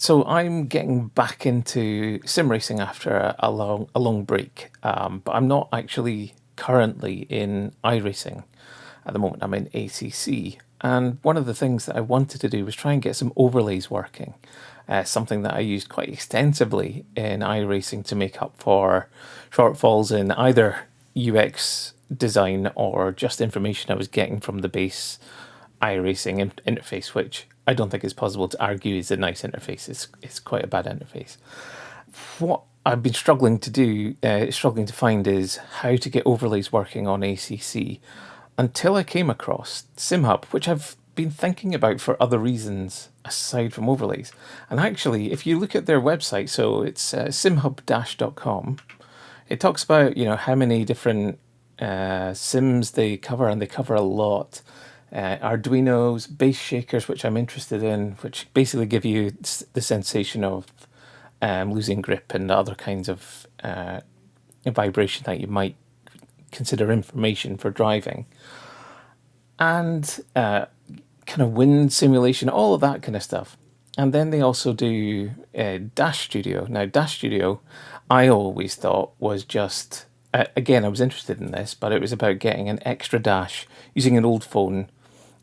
So I'm getting back into sim racing after a long break, but I'm not actually currently in iRacing at the moment. I'm in ACC, and one of the things that I wanted to do was try and get some overlays working. Something that I used quite extensively in iRacing to make up for shortfalls in either UX design or just information I was getting from the base iRacing interface, which I don't think it's possible to argue is a nice interface. It's quite a bad interface. What I've been struggling to find is how to get overlays working on ACC until I came across SimHub, which I've been thinking about for other reasons aside from overlays. And actually, if you look at their website, so it's simhub-.com, it talks about how many different sims they cover, and they cover a lot. Arduinos, base shakers, which I'm interested in, which basically give you the sensation of losing grip and other kinds of vibration that you might consider information for driving, and kind of wind simulation, all of that kind of stuff. And then they also do Dash Studio. Now, Dash Studio, I always thought was just, again, I was interested in this, but it was about getting an extra dash using an old phone,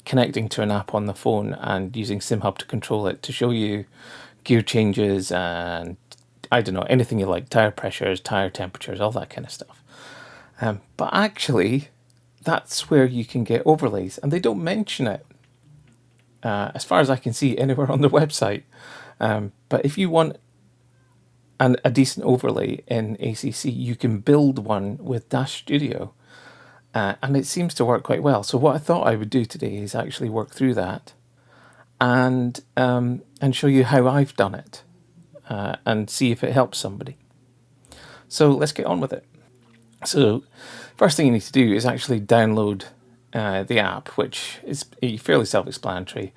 connecting to an app on the phone, and using SimHub to control it to show you gear changes and, I don't know, anything you like, tire pressures, tire temperatures, all that kind of stuff. But actually, that's where you can get overlays, and they don't mention it, as far as I can see, anywhere on the website. But if you want a decent overlay in ACC, you can build one with Dash Studio, and it seems to work quite well. So what I thought I would do today is actually work through that and show you how I've done it, and see if it helps somebody. So let's get on with it. So first thing you need to do is actually download the app, which is fairly self-explanatory.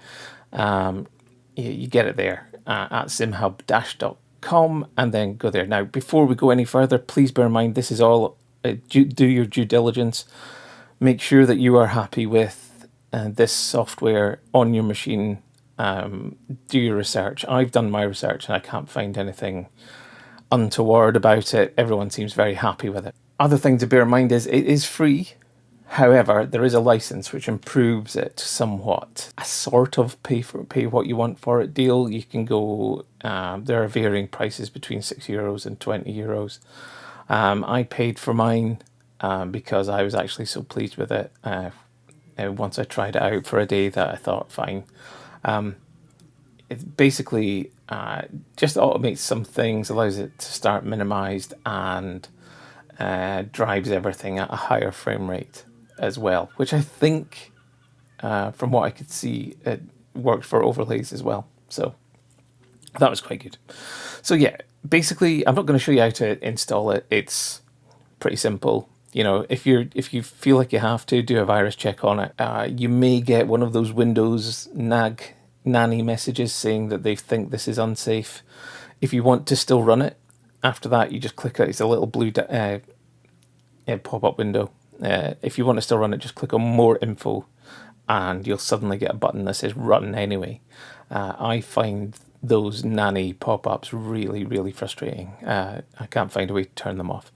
You get it there at simhub-.com, and then go there. Now, before we go any further, please bear in mind this is all, do your due diligence. Make sure that you are happy with this software on your machine. Do your research. I've done my research and I can't find anything untoward about it. Everyone seems very happy with it. Other thing to bear in mind is it is free. However, there is a license which improves it somewhat. A sort of pay what you want for it deal. You can go, there are varying prices between €6 and €20. I paid for mine because I was actually so pleased with it once I tried it out for a day that I thought, fine. It basically just automates some things, allows it to start minimized, and drives everything at a higher frame rate as well, which I think, from what I could see, it worked for overlays as well. So that was quite good. So yeah, basically, I'm not going to show you how to install it. It's pretty simple. If you feel like you have to do a virus check on it, you may get one of those Windows nanny messages saying that they think this is unsafe. If you want to still run it, after that, you just click it. It's a little blue pop-up window. If you want to still run it, just click on more info, and you'll suddenly get a button that says run anyway. I find those nanny pop-ups really, really frustrating. I can't find a way to turn them off.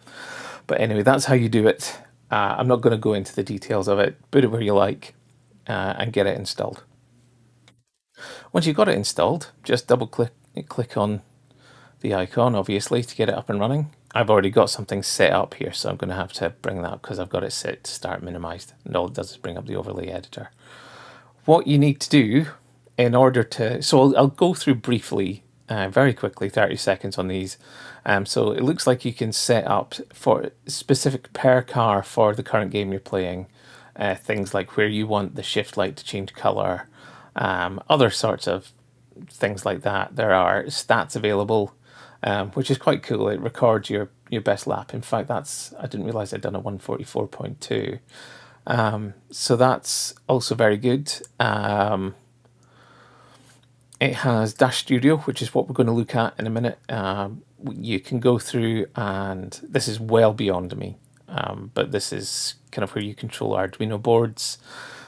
But anyway, that's how you do it. I'm not going to go into the details of it. Put it where you like, and get it installed. Once you've got it installed, just double click on the icon, obviously, to get it up and running. I've already got something set up here, so I'm going to have to bring that up because I've got it set to start minimized, and all it does is bring up the overlay editor. What you need to do in order to, so I'll go through briefly, very quickly, 30 seconds on these. So it looks like you can set up for specific per car for the current game you're playing, things like where you want the shift light to change color, other sorts of things like that. There are stats available, which is quite cool. It records your best lap. In fact, I didn't realize I'd done a 144.2. So that's also very good. It has Dash Studio, which is what we're going to look at in a minute. You can go through, and this is well beyond me, but this is kind of where you control Arduino boards.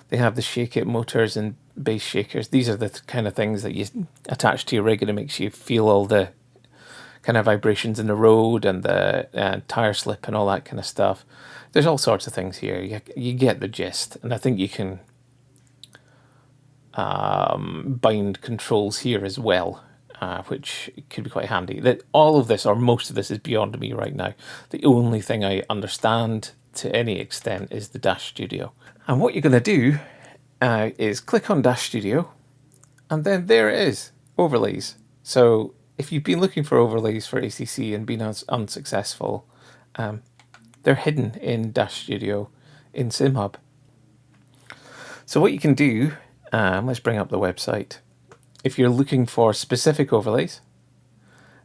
They have the Shake It motors and base shakers. These are the kind of things that you attach to your rig and it makes you feel all the kind of vibrations in the road and the tire slip and all that kind of stuff. There's all sorts of things here. You get the gist, and I think you can bind controls here as well, which could be quite handy. That all of this, or most of this, is beyond me right now. The only thing I understand to any extent is the Dash Studio. And what you're going to do is click on Dash Studio, and then there it is, overlays. So if you've been looking for overlays for ACC and been unsuccessful, they're hidden in Dash Studio in SimHub. So what you can do, let's bring up the website. If you're looking for specific overlays,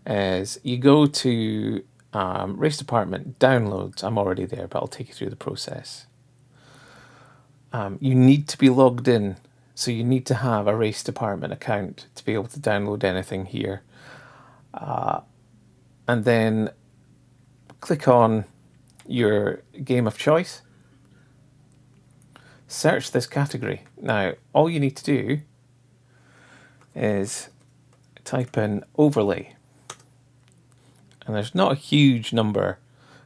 is you go to Race Department Downloads. I'm already there, but I'll take you through the process. You need to be logged in, so you need to have a Race Department account to be able to download anything here. And then click on your game of choice. Search this category. Now, all you need to do is type in overlay. And there's not a huge number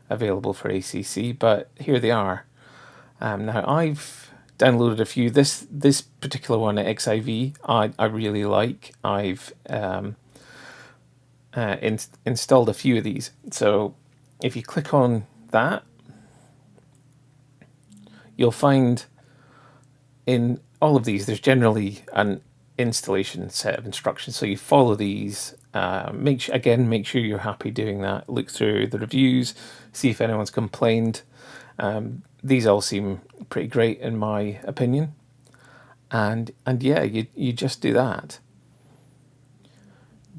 available for ACC, but here they are. Now, I've downloaded a few. This particular one, XIV, I really like. I've installed a few of these. So if you click on that, you'll find in all of these, there's generally an installation set of instructions. So you follow these. Make sure you're happy doing that. Look through the reviews, see if anyone's complained. These all seem pretty great in my opinion. And yeah, you just do that.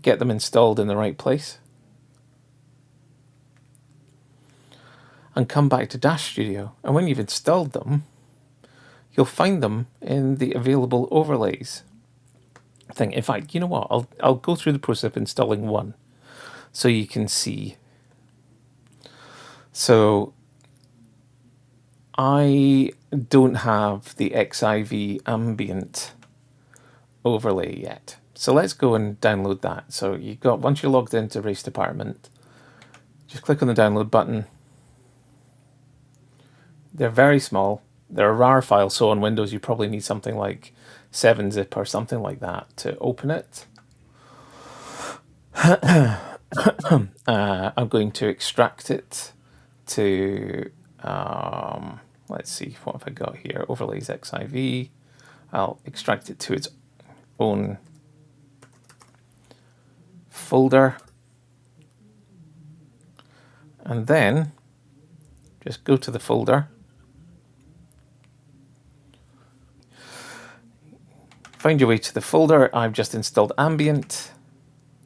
Get them installed in the right place. And come back to Dash Studio. And when you've installed them, you'll find them in the available overlays thing. In fact, you know what? I'll go through the process of installing one so you can see. So I don't have the XIV ambient overlay yet. So let's go and download that. So once you're logged into Race Department, just click on the download button. They're very small. They're a RAR file, so on Windows you probably need something like 7-zip or something like that to open it. I'm going to extract it to, let's see, what have I got here? Overlays XIV. I'll extract it to its own folder. And then just go to the folder. Find your way to the folder. I've just installed ambient.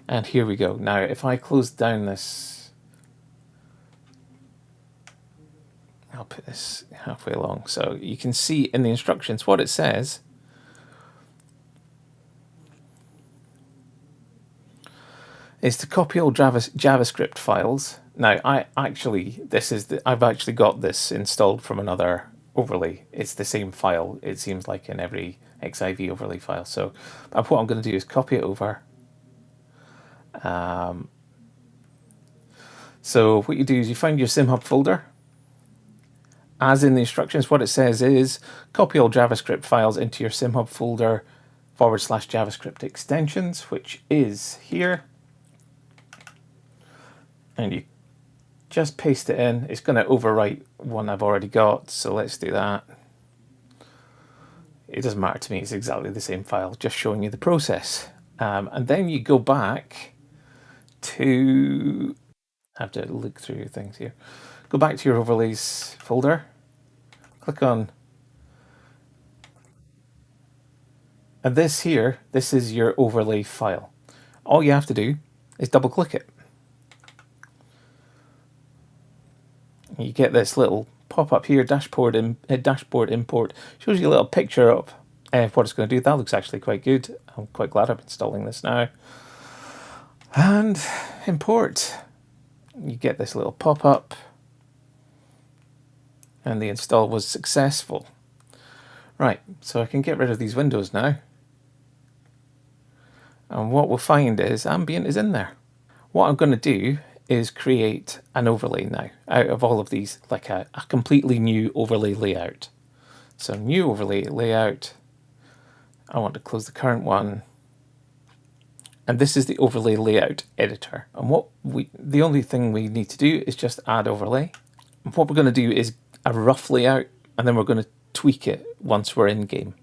And here we go. Now, if I close down this, I'll put this halfway along. So you can see in the instructions what it says. Is to copy all JavaScript files. Now, I've actually got this installed from another overlay. It's the same file, it seems like, in every XIV overlay file. So what I'm going to do is copy it over. So what you do is you find your SimHub folder. As in the instructions, what it says is copy all JavaScript files into your SimHub folder /JavaScript extensions, which is here. And you just paste it in. It's going to overwrite one I've already got, so let's do that. It doesn't matter to me, it's exactly the same file, just showing you the process. And then you go back to, I have to look through things here. Go back to your overlays folder, click on, and this is your overlay file. All you have to do is double click it. You get this little pop-up here, dashboard import. Shows you a little picture of what it's going to do. That looks actually quite good. I'm quite glad I'm installing this now. And import. You get this little pop-up. And the install was successful. Right, so I can get rid of these windows now. And what we'll find is ambient is in there. What I'm going to do is create an overlay now out of all of these, like a completely new overlay layout. So new overlay layout. I want to close the current one. And this is the overlay layout editor. And the only thing we need to do is just add overlay. And what we're going to do is a rough layout, and then we're going to tweak it once we're in game.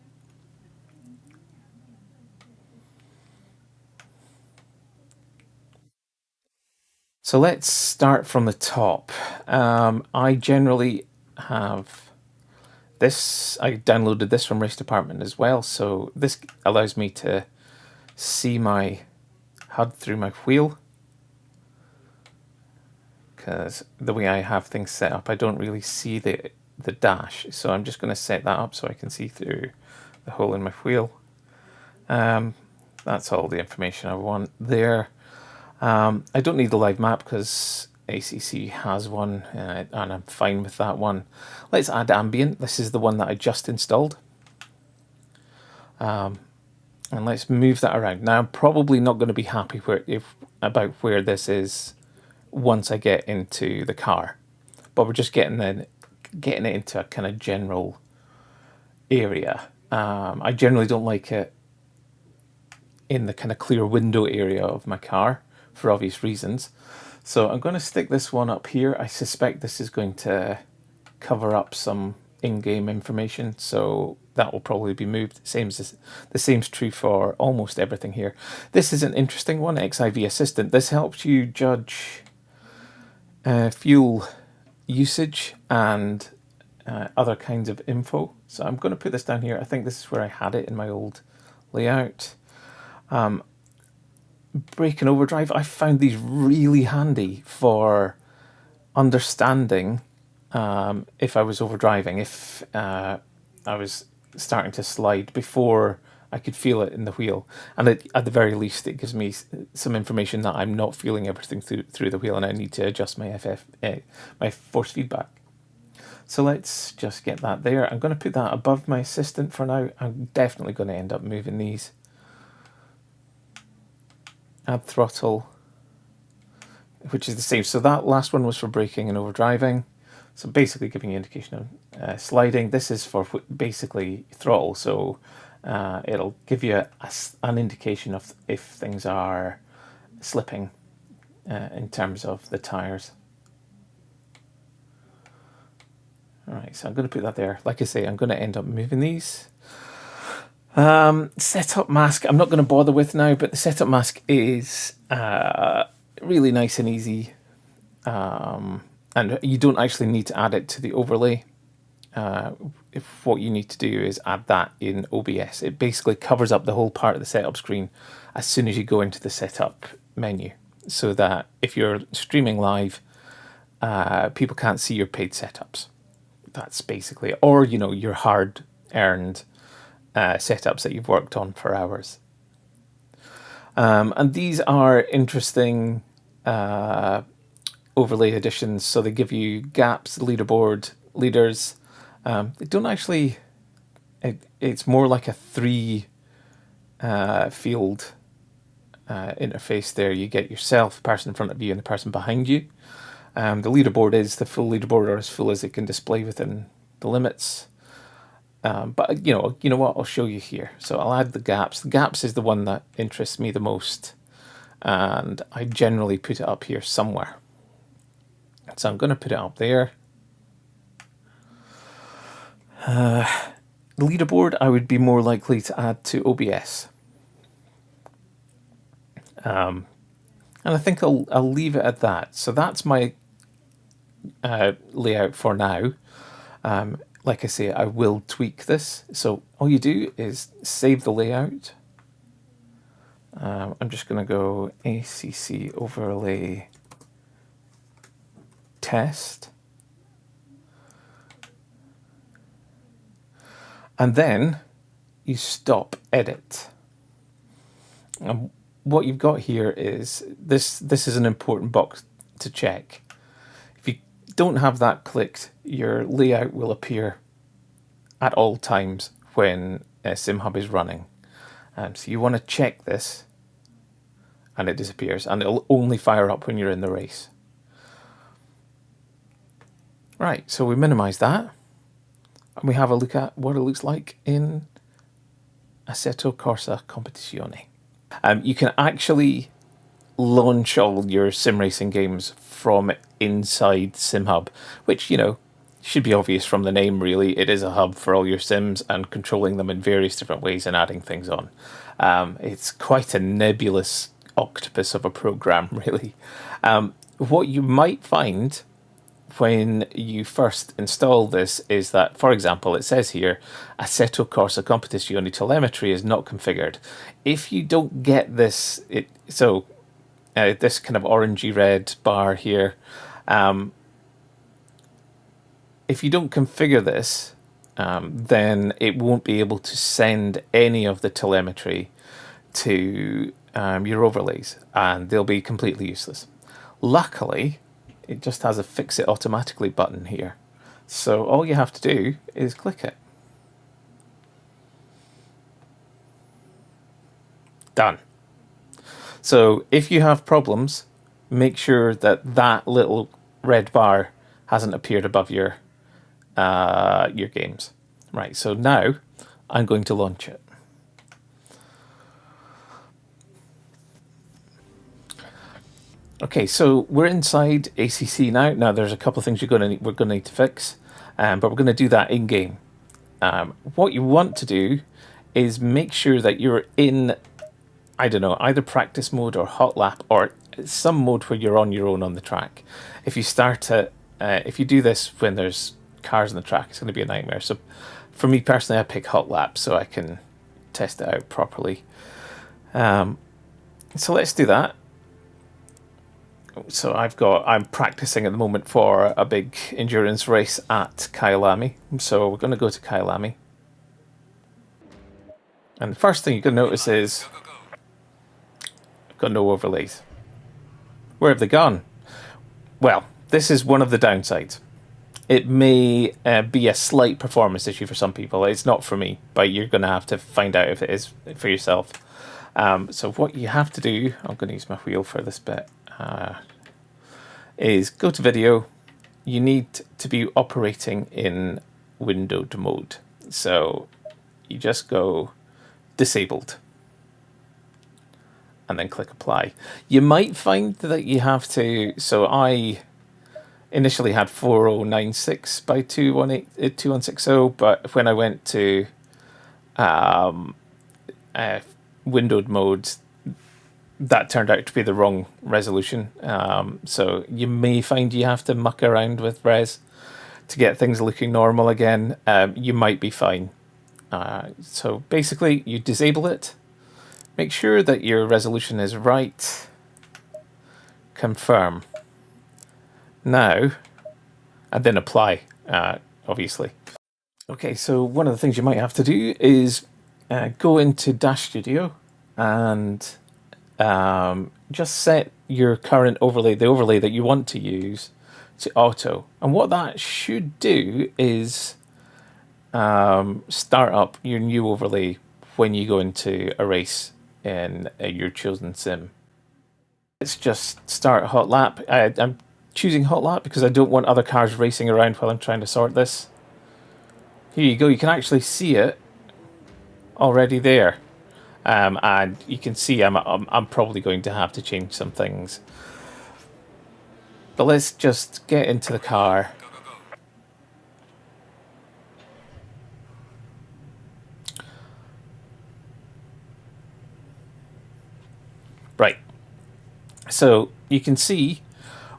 So let's start from the top. I generally have this. I downloaded this from Race Department as well, so this allows me to see my HUD through my wheel. Because the way I have things set up, I don't really see the dash. So I'm just going to set that up so I can see through the hole in my wheel. That's all the information I want there. I don't need the live map because ACC has one, and I'm fine with that one. Let's add ambient. This is the one that I just installed. And let's move that around. Now, I'm probably not going to be happy about where this is once I get into the car, but we're just getting it into a kind of general area. I generally don't like it in the kind of clear window area of my car for obvious reasons. So I'm going to stick this one up here. I suspect this is going to cover up some in-game information, so that will probably be moved. The same's true for almost everything here. This is an interesting one, XIV Assistant. This helps you judge fuel usage and other kinds of info. So I'm going to put this down here. I think this is where I had it in my old layout. Brake and overdrive, I found these really handy for understanding if I was overdriving, if I was starting to slide before I could feel it in the wheel. And at the very least, it gives me some information that I'm not feeling everything through the wheel and I need to adjust my my force feedback. So let's just get that there. I'm going to put that above my assistant for now. I'm definitely going to end up moving these. Add throttle, which is the same. So that last one was for braking and overdriving. So basically giving you indication of sliding. This is for basically throttle. So it'll give you an indication of if things are slipping in terms of the tires. All right, so I'm going to put that there. Like I say, I'm going to end up moving these. Setup mask, I'm not going to bother with now, but the setup mask is really nice and easy. And you don't actually need to add it to the overlay. If what you need to do is add that in OBS. It basically covers up the whole part of the setup screen as soon as you go into the setup menu, so that if you're streaming live, people can't see your paid setups. That's basically, or your hard-earned setups that you've worked on for hours. And these are interesting overlay additions. So they give you gaps, leaderboard, leaders. They don't actually, it's more like a three field interface there. You get yourself, the person in front of you, and the person behind you. The leaderboard is the full leaderboard, or as full as it can display within the limits. But you know what, I'll show you here. So I'll add the gaps. The gaps is the one that interests me the most, and I generally put it up here somewhere. So I'm going to put it up there. The leaderboard I would be more likely to add to OBS. And I think I'll leave it at that. So that's my layout for now. Like I say, I will tweak this. So all you do is save the layout. I'm just going to go ACC overlay test. And then you stop edit. And what you've got here is this is an important box to check. If you don't have that clicked, your layout will appear at all times when SimHub is running. So you want to check this and it disappears, and it'll only fire up when you're in the race. Right, so we minimize that, and we have a look at what it looks like in Assetto Corsa Competizione. You can actually launch all your sim racing games from inside SimHub, which, you know, should be obvious from the name, really. It is a hub for all your sims and controlling them in various different ways and adding things on. It's quite a nebulous octopus of a program, really. What you might find when you first install this is that, for example, it says here, Assetto Corsa Competizione telemetry is not configured. If you don't get this, this kind of orangey red bar here, if you don't configure this, then it won't be able to send any of the telemetry to your overlays, and they'll be completely useless. Luckily, it just has a fix it automatically button here. So all you have to do is click it. Done. So if you have problems, make sure that that little red bar hasn't appeared above your games. Right, so now I'm going to launch it. Okay, so we're inside ACC now. Now there's a couple of things we're going to need to fix, but we're going to do that in game. What you want to do is make sure that you're in, I don't know, either practice mode or hot lap or some mode where you're on your own on the track. If you if you do this when there's cars on the track, it's going to be a nightmare. So for me personally, I pick hot lap so I can test it out properly. So let's do that. So I'm practicing at the moment for a big endurance race at Kyalami. So we're going to go to Kyalami. And the first thing you're going to notice is I've got no overlays. Where have they gone? Well, this is one of the downsides. It may be a slight performance issue for some people. It's not for me, but you're going to have to find out if it is for yourself. So what you have to do, I'm going to use my wheel for this bit, is go to video. You need to be operating in windowed mode. So you just go disabled and then click apply. You might find that you have to, so I initially had 4096 by 2160, but when I went to windowed mode, that turned out to be the wrong resolution. So you may find you have to muck around with res to get things looking normal again. You might be fine. So basically, you disable it. Make sure that your resolution is right. Confirm. Now, and then apply, obviously. Okay, so one of the things you might have to do is go into Dash Studio and just set your current overlay, the overlay that you want to use, to auto. And what that should do is start up your new overlay when you go into a race in your chosen sim. Let's just start hot lap. I'm choosing hot lap because I don't want other cars racing around while I'm trying to sort this. Here you go, you can actually see it already there. And you can see I'm probably going to have to change some things. But let's just get into the car. Right. So you can see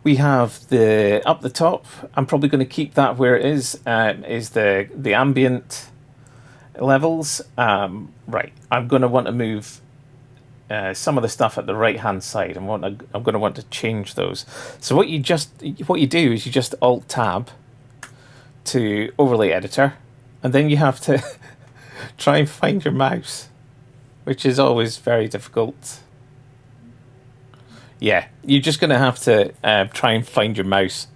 we have the up the top. I'm probably going to keep that where it is the ambient levels. Right, I'm going to want to move some of the stuff at the right hand side. I'm going to want to change those. So what you do is you just Alt Tab to overlay editor, and then you have to try and find your mouse, which is always very difficult. Yeah, you're just going to have to try and find your mouse,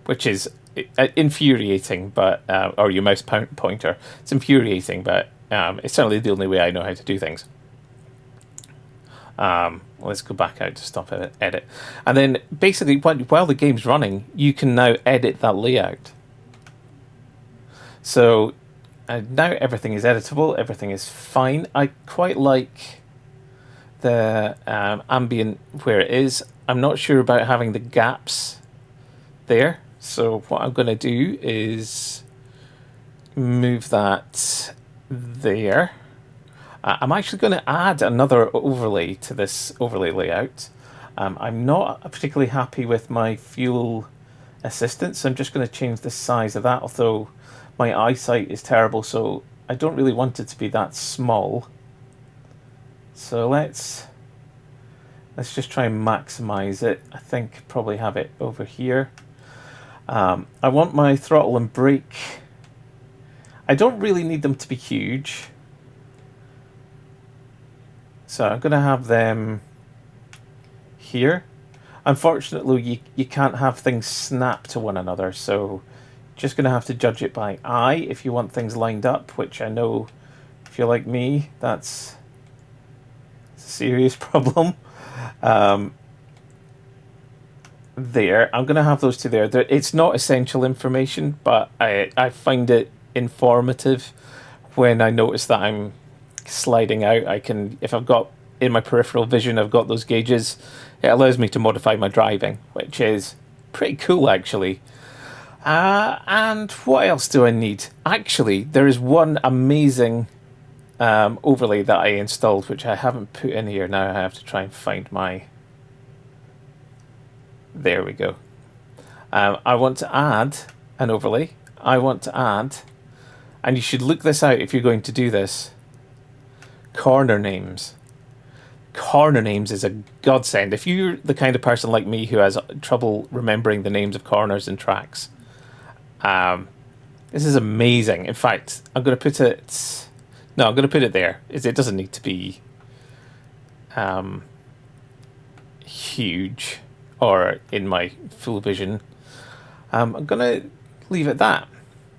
which is infuriating, but or your mouse pointer. It's infuriating, but it's certainly the only way I know how to do things. Let's go back out to stop edit. And then basically while the game's running, you can now edit that layout. So now everything is editable, everything is fine. I quite like the ambient where it is. I'm not sure about having the gaps there. So what I'm going to do is move that there. I'm actually going to add another overlay to this overlay layout. I'm not particularly happy with my fuel assistance, so I'm just going to change the size of that, although my eyesight is terrible, so I don't really want it to be that small. So let's just try and maximize it. I think probably have it over here. I want my throttle and brake. I don't really need them to be huge. So I'm going to have them here. Unfortunately, you can't have things snap to one another, so just going to have to judge it by eye if you want things lined up, which I know if you're like me, that's a serious problem. There, I'm going to have those two there. It's not essential information, but I find it informative when I notice that I'm sliding out. I can, if I've got in my peripheral vision, I've got those gauges. It allows me to modify my driving, which is pretty cool actually. And what else do I need? Actually, there is one amazing overlay that I installed, which I haven't put in here. Now I have to try and find my... There we go. I want to add an overlay. I want to add, and you should look this out if you're going to do this, corner names. Corner names is a godsend. If you're the kind of person like me who has trouble remembering the names of corners and tracks, this is amazing. In fact, I'm going to put it... No, I'm going to put it there. It doesn't need to be huge or in my full vision. I'm going to leave it that.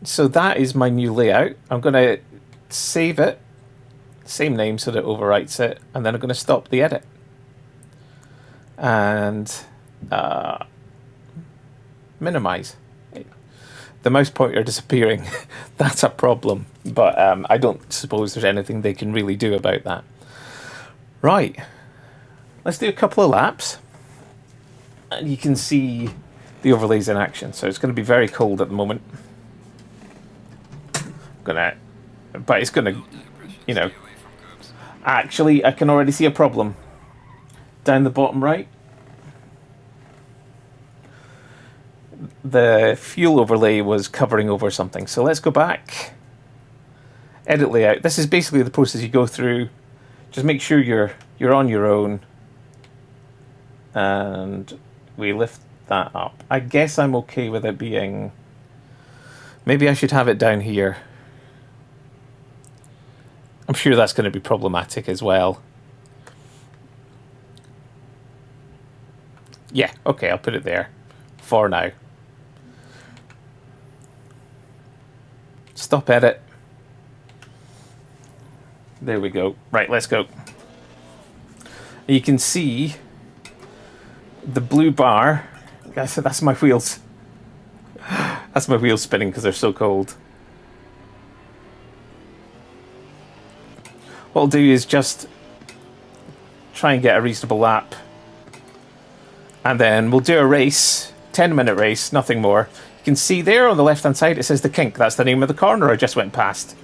So that is my new layout. I'm going to save it, same name so that it overwrites it, and then I'm going to stop the edit. And minimize. The mouse pointer disappearing, that's a problem. But I don't suppose there's anything they can really do about that. Right, let's do a couple of laps. And you can see the overlays in action. So it's going to be very cold at the moment. But it's going to, you know. Actually, I can already see a problem. Down the bottom right. The fuel overlay was covering over something. So let's go back. Edit layout. This is basically the process you go through. Just make sure you're on your own. And we lift that up. I guess I'm okay with it being... Maybe I should have it down here. I'm sure that's going to be problematic as well. Yeah, okay, I'll put it there for now. Stop edit. There we go. Right, let's go. You can see the blue bar. That's my wheels. That's my wheels spinning because they're so cold. What I'll do is just try and get a reasonable lap. And then we'll do a race, 10-minute race, nothing more. You can see there on the left-hand side, it says The Kink. That's the name of the corner I just went past.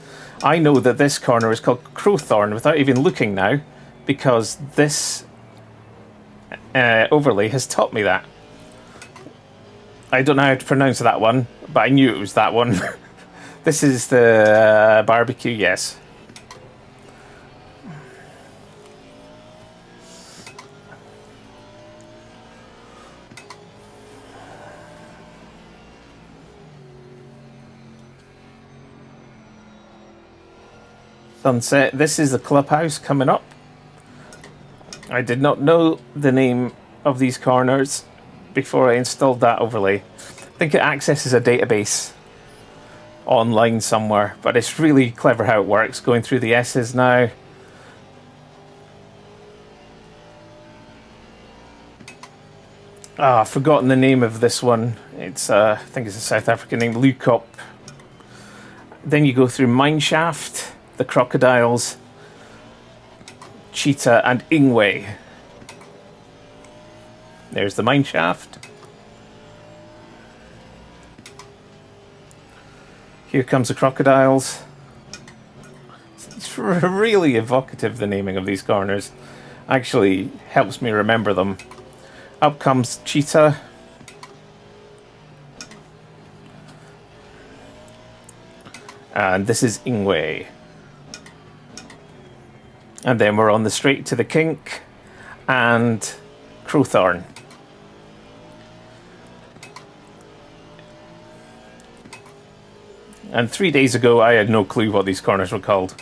I know that this corner is called Crowthorne without even looking now, because this overlay has taught me that. I don't know how to pronounce that one, but I knew it was that one. This is the barbecue, yes. Sunset. This is the clubhouse coming up. I did not know the name of these corners before I installed that overlay. I think it accesses a database online somewhere, but it's really clever how it works, going through the S's now. I've forgotten the name of this one. It's I think it's a South African name, Lukop. Then you go through Mineshaft, the crocodiles, Cheetah, and Ingwe. There's the Mineshaft. Here comes the crocodiles. It's really evocative, the naming of these corners. Actually helps me remember them. Up comes Cheetah. And this is Ingwe. And then we're on the straight to the Kink and Crowthorn. And 3 days ago, I had no clue what these corners were called.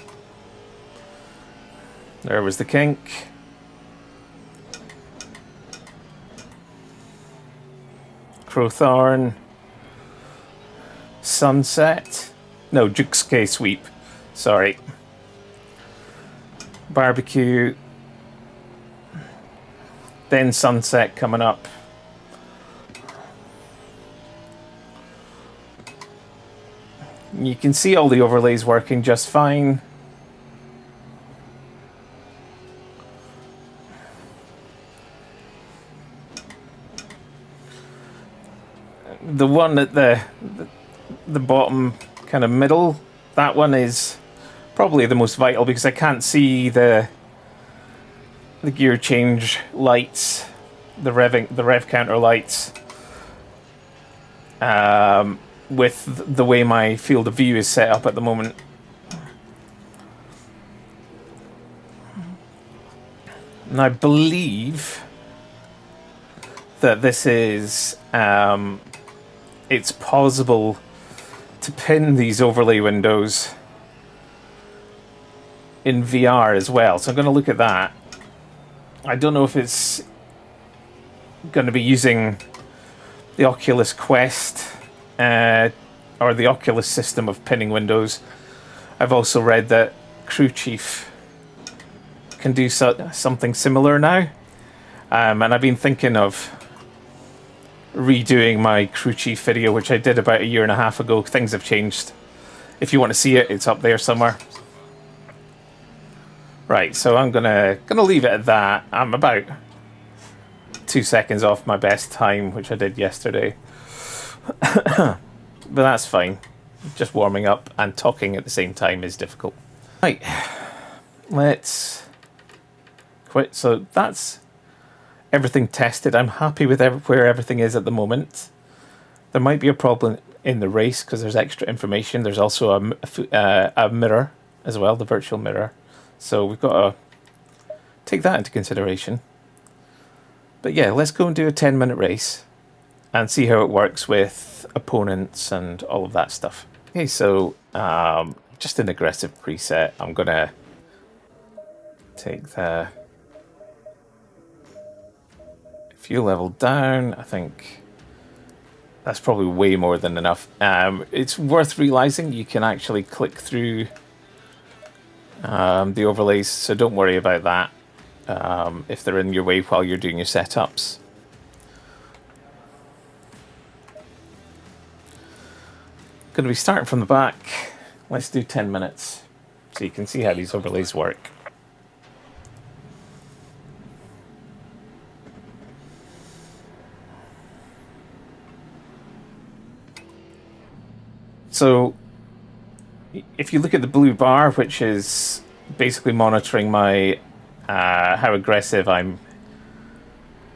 There was the Kink. Crowthorn. Sunset. No, Duke's K Sweep. Sorry. Barbecue. Then Sunset coming up. You can see all the overlays working just fine. The one at the bottom kind of middle, that one is probably the most vital because I can't see the gear change lights, the rev counter lights, with the way my field of view is set up at the moment. And I believe that this is it's possible to pin these overlay windows in VR as well. So I'm going to look at that. I don't know if it's going to be using the Oculus Quest or the Oculus system of pinning windows. I've also read that Crew Chief can do something similar now. And I've been thinking of redoing my Crew Chief video, which I did about 1.5 years ago. Things have changed. If you want to see it, it's up there somewhere. Right, so I'm gonna leave it at that. I'm about 2 seconds off my best time, which I did yesterday. But that's fine. Just warming up and talking at the same time is difficult. Right, let's quit. So that's everything tested. I'm happy with where everything is at the moment. There might be a problem in the race because there's extra information. There's also a mirror as well, the virtual mirror. So we've got to take that into consideration. But yeah, let's go and do a 10-minute race and see how it works with opponents and all of that stuff. Okay, so just an aggressive preset. I'm going to take the fuel level down. I think that's probably way more than enough. It's worth realizing you can actually click through the overlays, so don't worry about that if they're in your way while you're doing your setups. Going to be starting from the back. Let's do 10 minutes so you can see how these overlays work. So if you look at the blue bar, which is basically monitoring my how aggressive I'm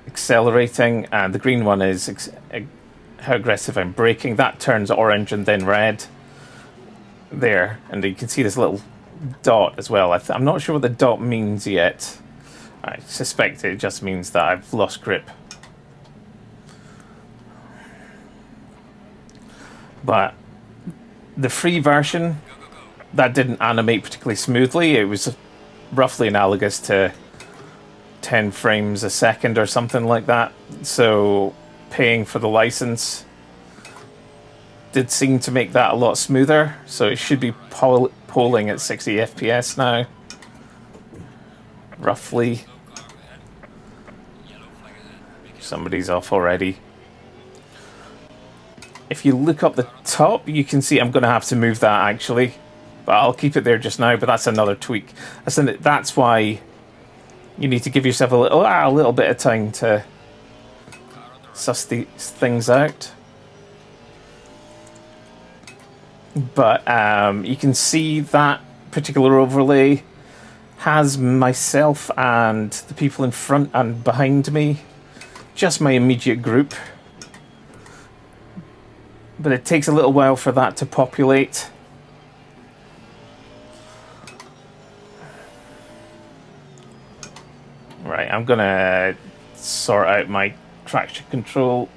accelerating, and the green one is how aggressive I'm braking, that turns orange and then red there, and you can see this little dot as well. I'm not sure what the dot means yet. I suspect it just means that I've lost grip. But the free version, that didn't animate particularly smoothly. It was roughly analogous to 10 frames a second or something like that. So paying for the license did seem to make that a lot smoother. So it should be polling at 60 FPS now, roughly. Somebody's off already. If you look up the top, you can see I'm going to have to move that actually. But I'll keep it there just now, but that's another tweak. That's why you need to give yourself a little bit of time to suss these things out. But you can see that particular overlay has myself and the people in front and behind me, just my immediate group. But it takes a little while for that to populate. Right, I'm gonna sort out my traction control.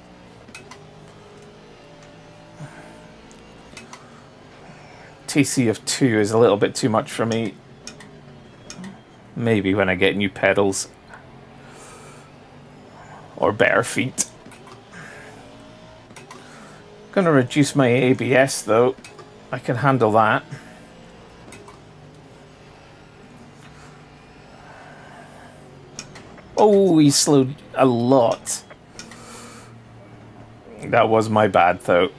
TC of 2 is a little bit too much for me. Maybe when I get new pedals. Or better feet. Gonna reduce my ABS though. I can handle that. Oh, he slowed a lot. That was my bad though.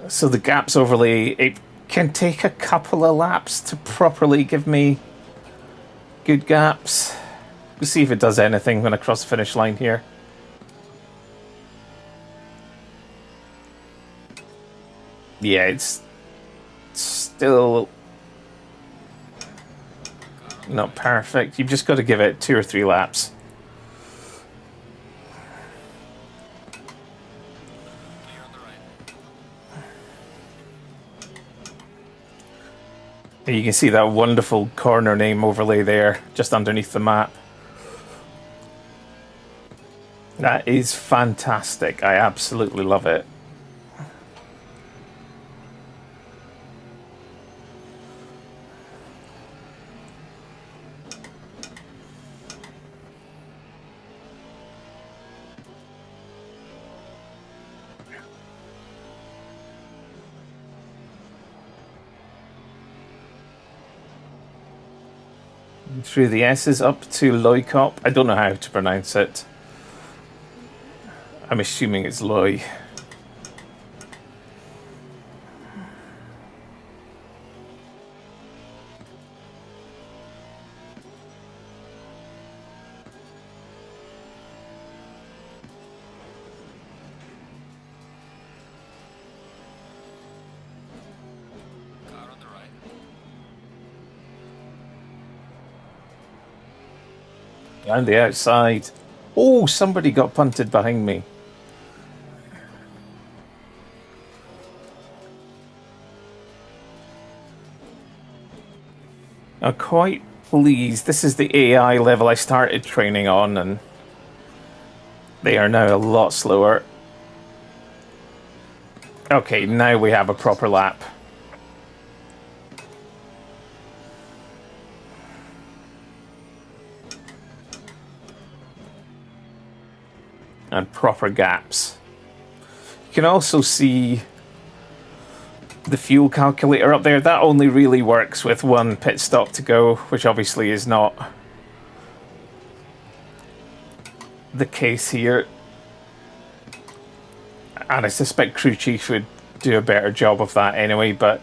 So the gaps overlay, it can take a couple of laps to properly give me good gaps. We'll see if it does anything when I cross the finish line here. Yeah, it's still not perfect. You've just got to give it 2 or 3 laps. And you can see that wonderful corner name overlay there, just underneath the map. That is fantastic. I absolutely love it. Through the S's up to Loikop. I don't know how to pronounce it. I'm assuming it's Loy. Around the outside. Oh, somebody got punted behind me. I'm quite pleased. This is the AI level I started training on, and they are now a lot slower. Okay, now we have a proper lap. And proper gaps. You can also see the fuel calculator up there. That only really works with one pit stop to go, which obviously is not the case here. And I suspect crew chief would do a better job of that anyway, but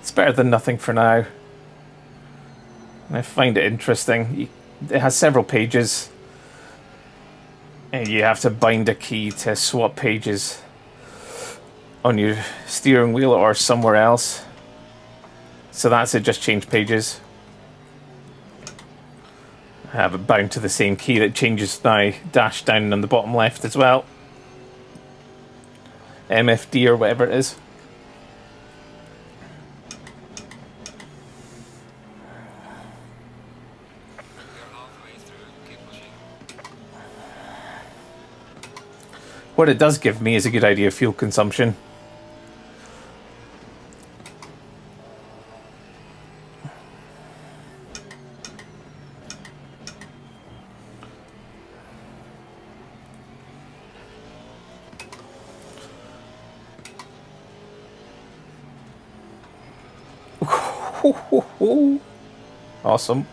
it's better than nothing for now. And I find it interesting. It has several pages. And you have to bind a key to swap pages on your steering wheel or somewhere else. So that's it, just change pages. I have it bound to the same key that changes my dash down on the bottom left as well. MFD or whatever it is. What it does give me is a good idea of fuel consumption. Awesome.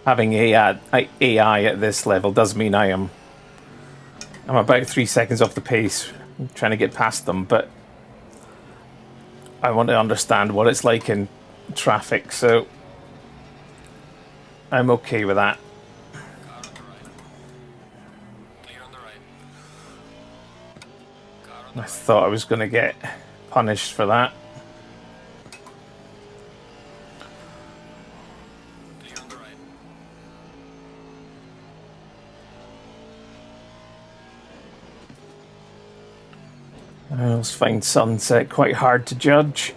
Having AI at this level does mean I'm about 3 seconds off the pace trying to get past them, but I want to understand what it's like in traffic, so I'm okay with that. I thought I was going to get punished for that. I always find sunset quite hard to judge.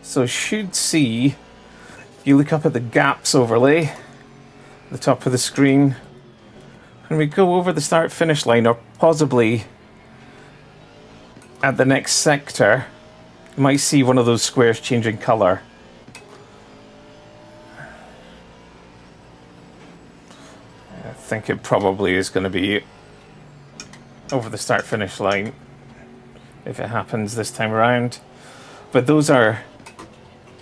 So should see, if you look up at the gaps overlay, at the top of the screen, when we go over the start-finish line, or possibly at the next sector, you might see one of those squares changing colour. I think it probably is going to be over the start-finish line if it happens this time around. But those are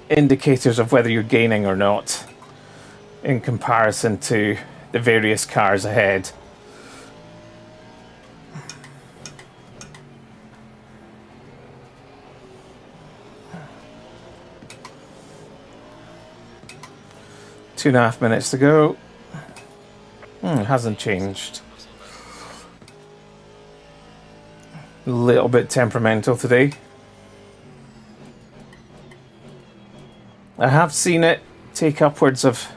indicators of whether you're gaining or not in comparison to the various cars ahead. Two and a half minutes to go. Hasn't changed. A little bit temperamental today. I have seen it take upwards of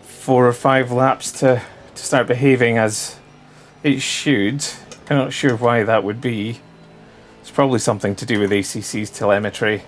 4 or 5 laps to start behaving as it should. I'm not sure why that would be. It's probably something to do with ACC's telemetry.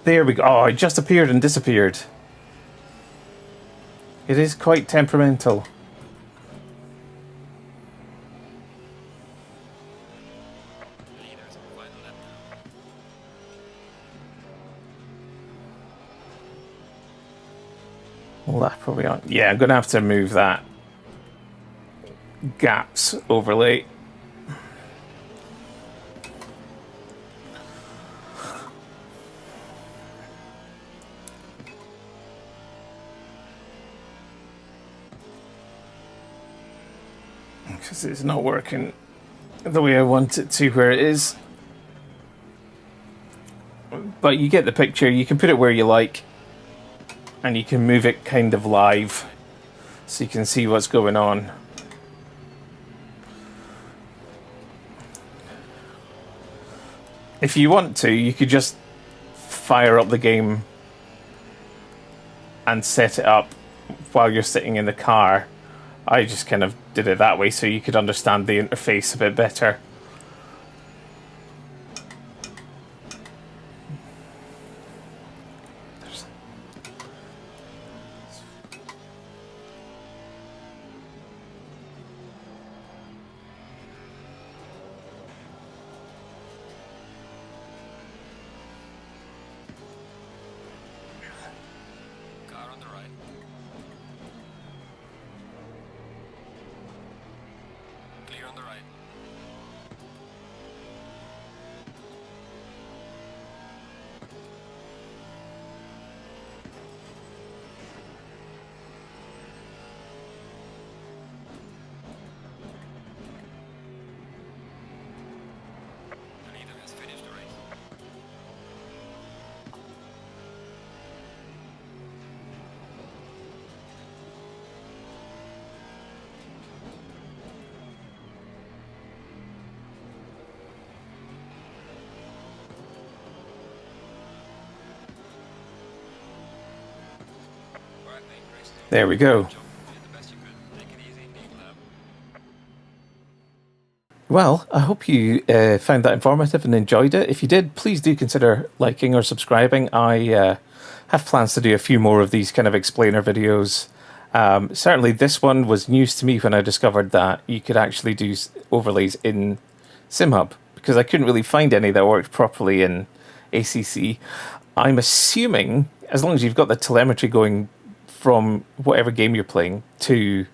There we go. Oh, it just appeared and disappeared. It is quite temperamental. Well, that probably aren't. Yeah, I'm going to have to move that gaps overlay. Because it's not working the way I want it to where it is. But you get the picture. You can put it where you like. And you can move it kind of live. So you can see what's going on. If you want to, you could just fire up the game and set it up while you're sitting in the car. I just kind of did it that way so you could understand the interface a bit better. There we go. Well, I hope you found that informative and enjoyed it. If you did, please do consider liking or subscribing. I have plans to do a few more of these kind of explainer videos. Certainly, this one was news to me when I discovered that you could actually do overlays in SimHub, because I couldn't really find any that worked properly in ACC. I'm assuming, as long as you've got the telemetry going from whatever game you're playing to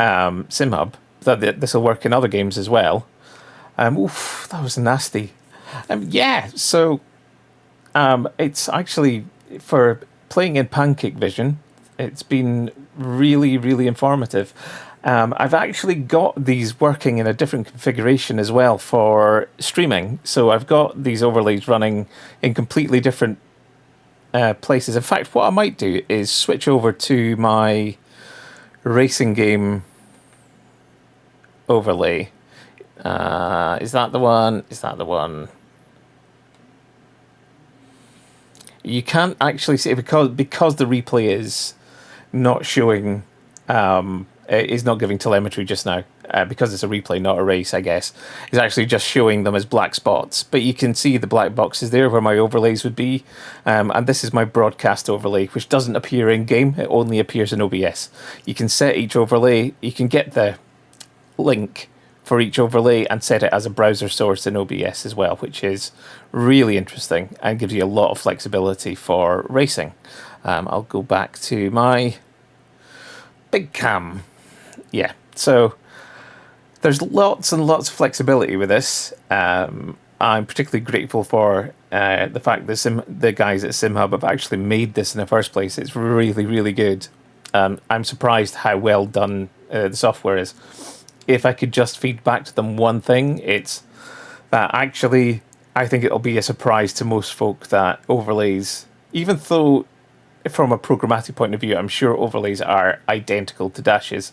SimHub, that this will work in other games as well. Oof, that was nasty. Yeah, so it's actually, for playing in Pancake Vision, it's been really, really informative. I've actually got these working in a different configuration as well for streaming. So I've got these overlays running in completely different places. In fact, what I might do is switch over to my racing game overlay. Is that the one? Is that the one? You can't actually see it because the replay is not showing, is not giving telemetry just now, because it's a replay, not a race, I guess. It's actually just showing them as black spots, but you can see the black boxes there where my overlays would be. And this is my broadcast overlay, which doesn't appear in game, it only appears in OBS. You can set each overlay, you can get the link for each overlay and set it as a browser source in OBS as well, which is really interesting and gives you a lot of flexibility for racing. I'll go back to my big cam. Yeah, so there's lots and lots of flexibility with this. I'm particularly grateful for the fact that the guys at SimHub have actually made this in the first place. It's really, really good. I'm surprised how well done the software is. If I could just feed back to them one thing, it's that actually I think it'll be a surprise to most folk that overlays, even though from a programmatic point of view, I'm sure overlays are identical to dashes,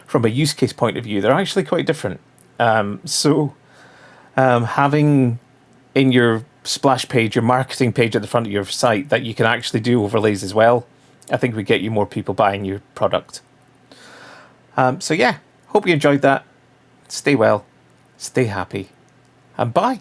from a use case point of view, they're actually quite different. Having in your splash page, your marketing page at the front of your site, that you can actually do overlays as well, I think would get you more people buying your product. So yeah, hope you enjoyed that. Stay well, stay happy, and bye.